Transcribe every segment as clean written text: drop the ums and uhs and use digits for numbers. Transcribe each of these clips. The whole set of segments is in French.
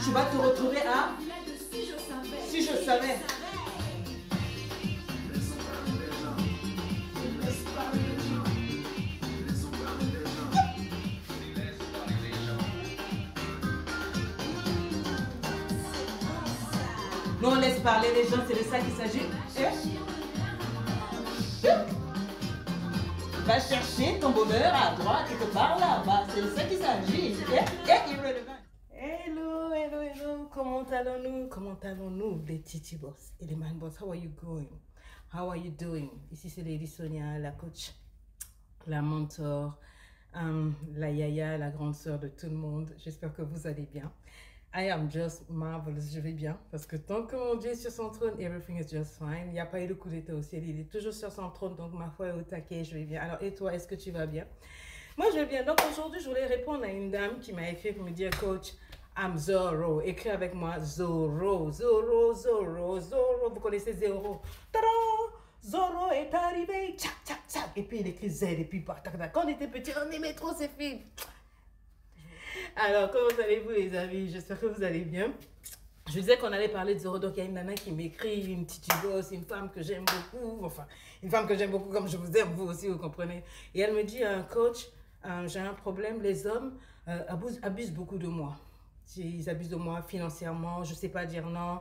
tu vas te retrouver à si je savais. Non, on laisse parler les gens, c'est de ça qu'il s'agit. Va chercher ton bonheur à droite quelque part là-bas, c'est de ça qu'il s'agit. Hello, hello, hello. Comment allons-nous, les Titi Boss et les Man Boss? How are you going? How are you doing? Ici, c'est Lady Sonia, la coach, la mentor, la yaya, la grande sœur de tout le monde. J'espère que vous allez bien. I am just marvelous, je vais bien. Parce que tant que mon Dieu est sur son trône, everything is just fine. Il n'y a pas eu de coup d'état au ciel, il est toujours sur son trône, donc ma foi est au taquet, je vais bien. Alors, et toi, est-ce que tu vas bien? Moi, je vais bien. Donc, aujourd'hui, je voulais répondre à une dame qui m'a écrit pour me dire, coach, I'm Zorro. Écris avec moi, Zorro, Zorro, Zorro, Zorro. Vous connaissez Zorro? Tadam! Zorro est arrivé, tchac, tchac, tchac. Et puis, il écrit Z, et puis, quand on était petit, on aimait trop ces films. Alors, comment allez-vous les amis? J'espère que vous allez bien. Je disais qu'on allait parler de Zorro, donc il y a une nana qui m'écrit, une petite gosse, une femme que j'aime beaucoup, enfin, une femme que j'aime beaucoup comme je vous aime, vous aussi, vous comprenez. Et elle me dit, coach, j'ai un problème, les hommes abusent beaucoup de moi. Ils abusent de moi financièrement, je ne sais pas dire non.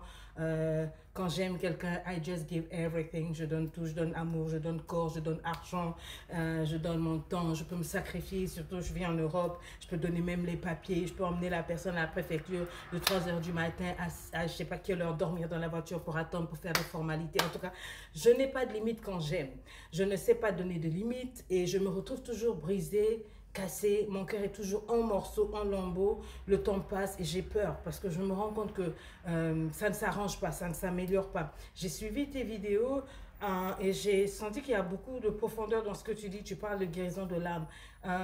Quand j'aime quelqu'un, I just give everything. Je donne tout, je donne amour, je donne corps, je donne argent, je donne mon temps, je peux me sacrifier, surtout je vis en Europe, je peux donner même les papiers, je peux emmener la personne à la préfecture de 3 h du matin à je ne sais pas quelle heure dormir dans la voiture pour attendre, pour faire des formalités. En tout cas, je n'ai pas de limite quand j'aime. Je ne sais pas donner de limites et je me retrouve toujours brisée, cassé, mon cœur est toujours en morceaux, en lambeaux, le temps passe et j'ai peur parce que je me rends compte que ça ne s'arrange pas, ça ne s'améliore pas. J'ai suivi tes vidéos et j'ai senti qu'il y a beaucoup de profondeur dans ce que tu dis, tu parles de guérison de l'âme.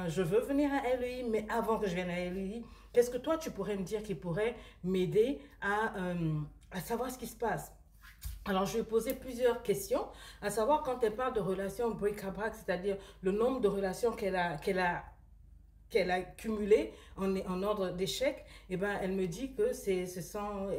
Je veux venir à LEI, mais avant que je vienne à LEI, qu'est-ce que toi tu pourrais me dire qui pourrait m'aider à savoir ce qui se passe? Alors, je vais poser plusieurs questions, à savoir quand elle parle de relations break-up, c'est-à-dire le nombre de relations qu'elle a cumulé en ordre d'échec, et ben, elle me dit que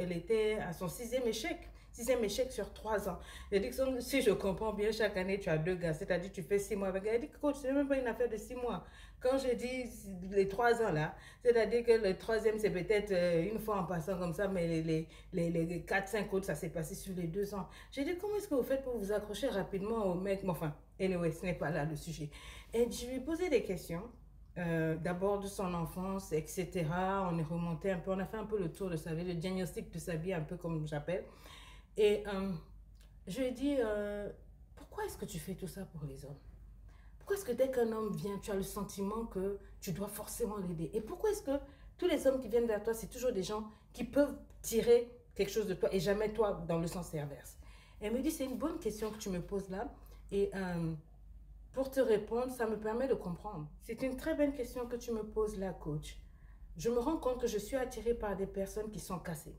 elle était à son 6e échec. 6e échec sur 3 ans. Elle dit que si je comprends bien, chaque année, tu as 2 gars. C'est-à-dire, tu fais 6 mois avec elle. Elle dit que coach, ce n'est même pas une affaire de 6 mois. Quand je dis les 3 ans là, c'est-à-dire que le 3e, c'est peut-être une fois en passant comme ça, mais les 4-5 autres, ça s'est passé sur les 2 ans. J'ai dit, comment est-ce que vous faites pour vous accrocher rapidement au mec? Enfin, anyway, ce n'est pas là le sujet. Et je lui ai posé des questions. D'abord de son enfance, etc. On est remonté un peu, on a fait un peu le tour de sa vie, le diagnostic de sa vie, un peu comme j'appelle. Et je lui ai dit, pourquoi est-ce que tu fais tout ça pour les hommes? Pourquoi est-ce que dès qu'un homme vient, tu as le sentiment que tu dois forcément l'aider? Et pourquoi est-ce que tous les hommes qui viennent vers toi, c'est toujours des gens qui peuvent tirer quelque chose de toi et jamais toi dans le sens inverse? Et elle me dit, c'est une bonne question que tu me poses là. Et pour te répondre, ça me permet de comprendre. C'est une très bonne question que tu me poses là, coach. Je me rends compte que je suis attirée par des personnes qui sont cassées.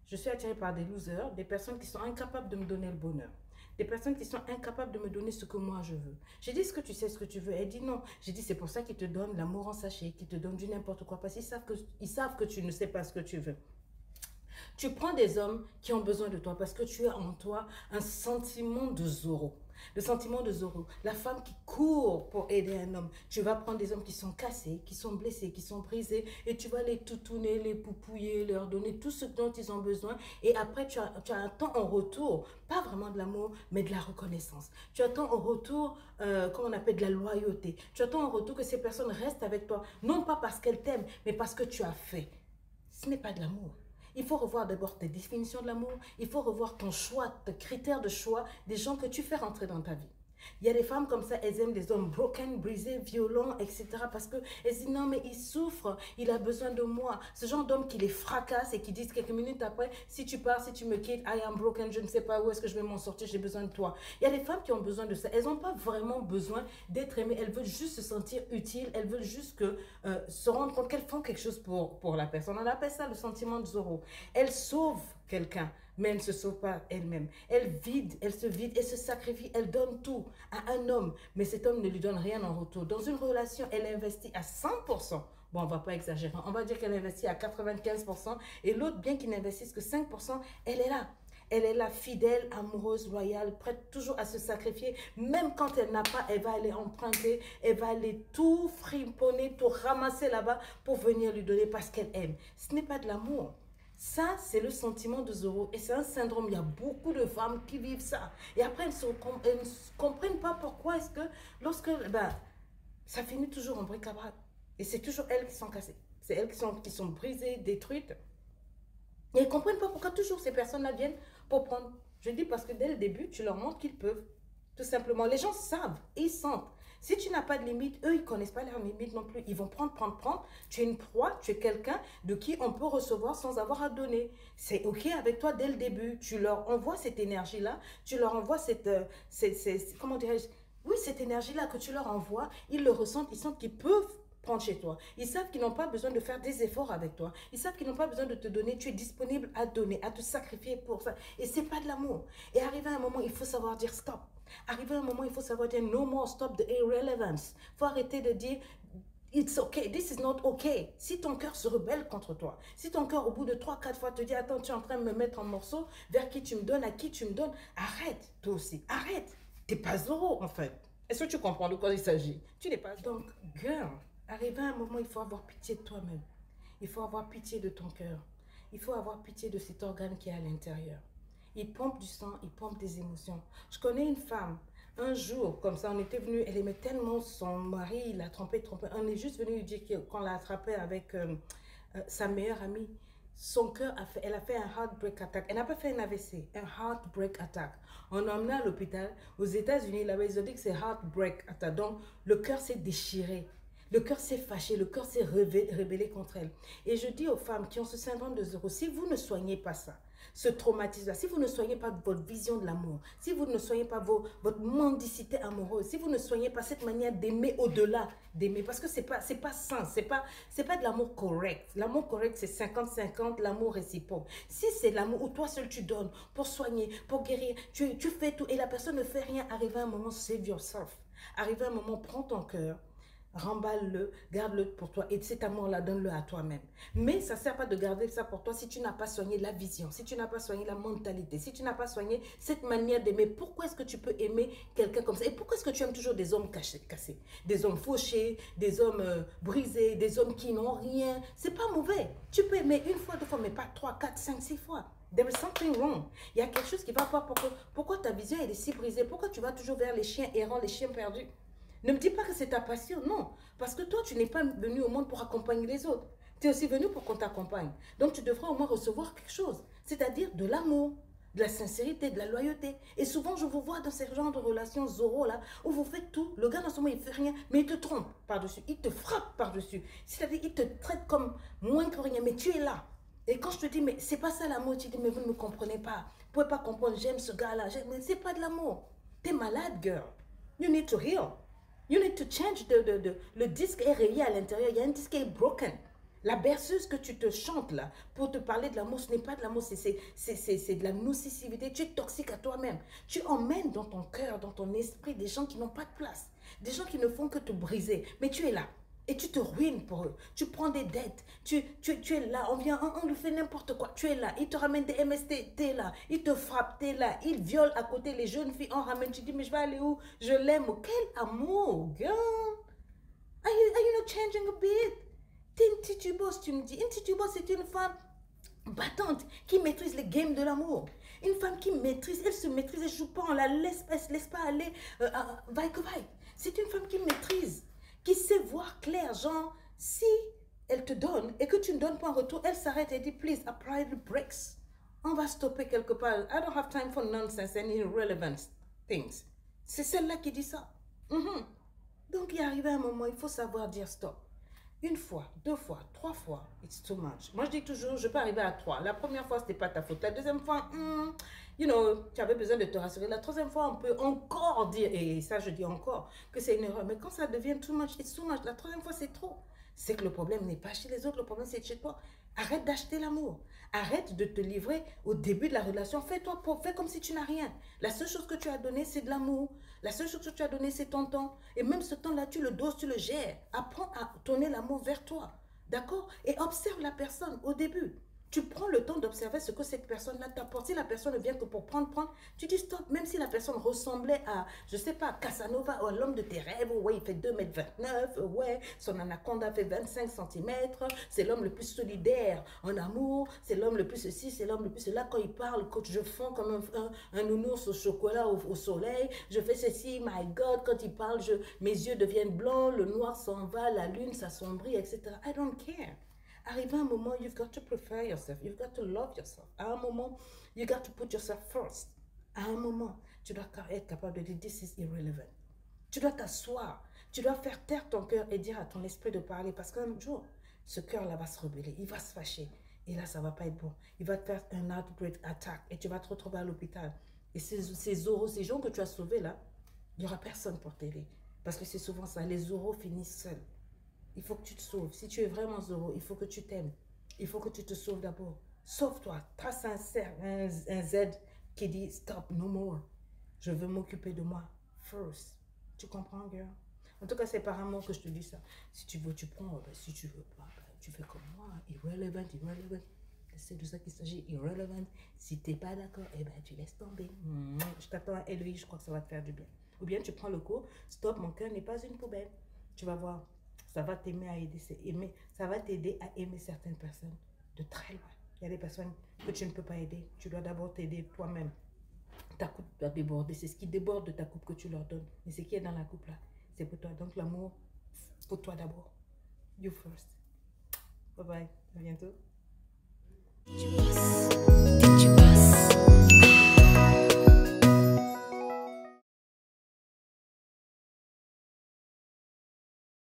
Je suis attirée par des losers, des personnes qui sont incapables de me donner le bonheur. Des personnes qui sont incapables de me donner ce que moi je veux. J'ai dit, est-ce que tu sais ce que tu veux? Elle dit non. J'ai dit, c'est pour ça qu'ils te donnent l'amour en sachet, qu'ils te donnent du n'importe quoi, parce qu'ils savent que tu ne sais pas ce que tu veux. Tu prends des hommes qui ont besoin de toi parce que tu as en toi un sentiment de Zorro. Le sentiment de Zorro, la femme qui court pour aider un homme. Tu vas prendre des hommes qui sont cassés, qui sont blessés, qui sont brisés et tu vas les toutouner, les poupouiller, leur donner tout ce dont ils ont besoin. Et après, tu as un temps en retour, pas vraiment de l'amour, mais de la reconnaissance. Tu attends en retour, comment on appelle, de la loyauté. Tu attends en retour que ces personnes restent avec toi, non pas parce qu'elles t'aiment, mais parce que tu as fait. Ce n'est pas de l'amour. Il faut revoir d'abord tes définitions de l'amour. Il faut revoir ton choix, tes critères de choix des gens que tu fais rentrer dans ta vie. Il y a des femmes comme ça, elles aiment des hommes broken, brisés, violents, etc. Parce qu'elles disent non mais il souffre, il a besoin de moi. Ce genre d'homme qui les fracasse et qui disent quelques minutes après, si tu pars, si tu me quittes, I am broken, je ne sais pas où est-ce que je vais m'en sortir, j'ai besoin de toi. Il y a des femmes qui ont besoin de ça. Elles n'ont pas vraiment besoin d'être aimées, elles veulent juste se sentir utiles, elles veulent juste se rendre compte qu'elles font quelque chose pour la personne. On appelle ça le sentiment de Zorro. Elles sauvent quelqu'un mais elle ne se sauve pas elle-même. Elle se vide, elle se sacrifie, elle donne tout à un homme, mais cet homme ne lui donne rien en retour. Dans une relation, elle investit à 100%. Bon, on ne va pas exagérer, on va dire qu'elle investit à 95% et l'autre, bien qu'il n'investisse que 5%, elle est là. Elle est là, fidèle, amoureuse, loyale, prête toujours à se sacrifier. Même quand elle n'a pas, elle va aller emprunter, elle va aller tout friponner, tout ramasser là-bas pour venir lui donner parce qu'elle aime. Ce n'est pas de l'amour. Ça, c'est le sentiment de Zoro. Et c'est un syndrome. Il y a beaucoup de femmes qui vivent ça. Et après, elles ne comprennent pas pourquoi est-ce que lorsque... Ben, ça finit toujours en bric-à-brac. Et c'est toujours elles qui sont cassées. C'est elles qui sont brisées, détruites. Et ils ne comprennent pas pourquoi toujours ces personnes-là viennent pour prendre. Je dis parce que dès le début, tu leur montres qu'ils peuvent. Tout simplement. Les gens savent, ils sentent. Si tu n'as pas de limite, eux, ils ne connaissent pas leurs limites non plus. Ils vont prendre. Tu es une proie, tu es quelqu'un de qui on peut recevoir sans avoir à donner. C'est OK avec toi dès le début. Tu leur envoies cette énergie-là. Tu leur envoies comment dirais-je? Oui, cette énergie-là que tu leur envoies, ils le ressentent, ils sentent qu'ils peuvent prendre chez toi. Ils savent qu'ils n'ont pas besoin de faire des efforts avec toi. Ils savent qu'ils n'ont pas besoin de te donner. Tu es disponible à donner, à te sacrifier pour ça. Et ce n'est pas de l'amour. Et arrivé à un moment, il faut savoir dire stop. Arrivé à un moment, il faut savoir dire no more, stop the irrelevance. Il faut arrêter de dire it's okay, this is not okay. Si ton cœur se rebelle contre toi, si ton cœur au bout de 3-4 fois te dit attends, tu es en train de me mettre en morceaux, vers qui tu me donnes, à qui tu me donnes, arrête toi aussi, arrête. Tu n'es pas Zoro en fait. Est-ce que tu comprends de quoi il s'agit? Tu n'es pas. Donc, girl, arrivé à un moment, il faut avoir pitié de toi-même. Il faut avoir pitié de ton cœur. Il faut avoir pitié de cet organe qui est à l'intérieur. Il pompe du sang, il pompe des émotions. Je connais une femme, un jour, comme ça, on était venu, elle aimait tellement son mari, il l'a trompé. On est juste venu lui dire qu'on l'a attrapé avec sa meilleure amie. Son cœur elle a fait un heartbreak attack. Elle n'a pas fait un AVC, un heartbreak attack. On l'a emmené à l'hôpital. Aux États-Unis, là-bas, ils ont dit que c'est heartbreak attack. Donc, le cœur s'est déchiré. Le cœur s'est fâché, le cœur s'est rebellé contre elle. Et je dis aux femmes qui ont ce syndrome de Zoro, si vous ne soignez pas ça, ce traumatisme-là, si vous ne soignez pas votre vision de l'amour, si vous ne soignez pas votre mendicité amoureuse, si vous ne soignez pas cette manière d'aimer au-delà d'aimer, parce que c'est pas sain, c'est pas de l'amour correct. L'amour correct, c'est 50-50, l'amour réciproque. Si c'est l'amour où toi seul tu donnes pour soigner, pour guérir, tu fais tout et la personne ne fait rien, arrive à un moment, save yourself. Arrive à un moment, prends ton cœur, remballe-le, garde-le pour toi et cet amour-là, donne-le à toi-même. Mais ça ne sert pas de garder ça pour toi si tu n'as pas soigné la vision, si tu n'as pas soigné la mentalité, si tu n'as pas soigné cette manière d'aimer. Pourquoi est-ce que tu peux aimer quelqu'un comme ça? Et pourquoi est-ce que tu aimes toujours des hommes cassés, des hommes fauchés, des hommes brisés, des hommes qui n'ont rien? C'est pas mauvais. Tu peux aimer une fois, deux fois, mais pas 3, 4, 5, 6 fois. There is something wrong. Il y a quelque chose qui va pas. Pourquoi ta vision elle est si brisée? Pourquoi tu vas toujours vers les chiens errants, les chiens perdus? Ne me dis pas que c'est ta passion, non. Parce que toi, tu n'es pas venu au monde pour accompagner les autres. Tu es aussi venu pour qu'on t'accompagne. Donc, tu devrais au moins recevoir quelque chose. C'est-à-dire de l'amour, de la sincérité, de la loyauté. Et souvent, je vous vois dans ces genres de relations Zoro, là, où vous faites tout. Le gars, dans ce moment, il ne fait rien, mais il te trompe par-dessus. Il te frappe par-dessus. C'est-à-dire, il te traite comme moins que rien, mais tu es là. Et quand je te dis, mais c'est pas ça l'amour, tu dis, mais vous ne me comprenez pas. Vous ne pouvez pas comprendre, j'aime ce gars-là. Mais c'est pas de l'amour. Tu es malade, girl. You need to heal. You need to change le disque est rayé à l'intérieur. Il y a un disque qui est broken. La berceuse que tu te chantes là pour te parler de l'amour, ce n'est pas de l'amour, c'est de la nocivité. Tu es toxique à toi-même. Tu emmènes dans ton cœur, dans ton esprit des gens qui n'ont pas de place. Des gens qui ne font que te briser. Mais tu es là. Et tu te ruines pour eux. Tu prends des dettes. Tu es là. On lui fait n'importe quoi. Tu es là. Il te ramène des MST. Tu es là. Il te frappe. Tu es là. Il viole à côté les jeunes filles. On ramène. Tu dis, mais je vais aller où? Je l'aime. Quel amour, girl. Are you not changing a bit? T'es une titubos, tu me dis. Une titubos, c'est une femme battante qui maîtrise les games de l'amour. Une femme qui maîtrise. Elle se maîtrise. Elle ne joue pas. On la laisse pas aller. Vaille que vaille. C'est une femme qui maîtrise. Qui sait voir clair, genre, si elle te donne et que tu ne donnes pas en retour, elle s'arrête et dit, please, apply the brakes. On va stopper quelque part. I don't have time for nonsense and irrelevant things. C'est celle-là qui dit ça. Donc, il est arrivé un moment, il faut savoir dire stop. Une fois, 2 fois, 3 fois, it's too much. Moi, je dis toujours, je peux arriver à 3. La première fois, ce n'était pas ta faute. La deuxième fois, tu avais besoin de te rassurer. La troisième fois, on peut encore dire, et ça, je dis encore, que c'est une erreur. Mais quand ça devient too much, it's too much. La troisième fois, c'est trop. c'est que le problème n'est pas chez les autres, le problème c'est chez toi. Arrête d'acheter l'amour. Arrête de te livrer au début de la relation. Fais comme si tu n'as rien. La seule chose que tu as donné, c'est de l'amour. La seule chose que tu as donné, c'est ton temps. Et même ce temps-là, tu le doses, tu le gères. Apprends à tourner l'amour vers toi. D'accord? Et observe la personne au début. Tu prends le temps d'observer ce que cette personne-là t'apporte. Si la personne ne vient que pour prendre, tu dis stop. Même si la personne ressemblait à, je sais pas, Casanova, ou à l'homme de tes rêves, ouais, il fait 2,29 m, ouais, son anaconda fait 25 cm, c'est l'homme le plus solidaire en amour, c'est l'homme le plus ceci, c'est l'homme le plus cela. Quand il parle, quand je fonds comme un nounours au chocolat, au soleil, je fais ceci, my God, quand il parle, mes yeux deviennent blancs, le noir s'en va, la lune s'assombrit, etc. I don't care. Arrivé à un moment, you've got to prefer yourself. You've got to love yourself. À un moment, you got to put yourself first. À un moment, tu dois être capable de dire, this is irrelevant. Tu dois t'asseoir. Tu dois faire taire ton cœur et dire à ton esprit de parler. Parce qu'un jour, ce cœur-là va se rebeller. Il va se fâcher. Et là, ça ne va pas être bon. Il va te faire un outbreak attack. Et tu vas te retrouver à l'hôpital. Et ces oraux, ces gens que tu as sauvés là, il n'y aura personne pour t'aider. Parce que c'est souvent ça. Les oraux finissent seuls. Il faut que tu te sauves. Si tu es vraiment heureux, il faut que tu t'aimes. Il faut que tu te sauves d'abord. Sauve-toi. Trace un Z qui dit stop, no more. Je veux m'occuper de moi. First. Tu comprends, girl? En tout cas, c'est par amour que je te dis ça. Si tu veux, tu prends. Si tu veux pas, tu fais comme moi. Irrelevant. C'est de ça qu'il s'agit. Irrelevant. Si tu n'es pas d'accord, tu laisses tomber. Je t'attends à LEI, je crois que ça va te faire du bien. Ou bien tu prends le cours. Stop, mon cœur n'est pas une poubelle. Tu vas voir. Ça va t'aimer à aider, ça va t'aider à aimer certaines personnes de très loin. Il y a des personnes que tu ne peux pas aider. Tu dois d'abord t'aider toi-même. Ta coupe doit déborder. C'est ce qui déborde de ta coupe que tu leur donnes. Mais ce qui est dans la coupe là, c'est pour toi. Donc l'amour, pour toi d'abord. You first. Bye bye. À bientôt.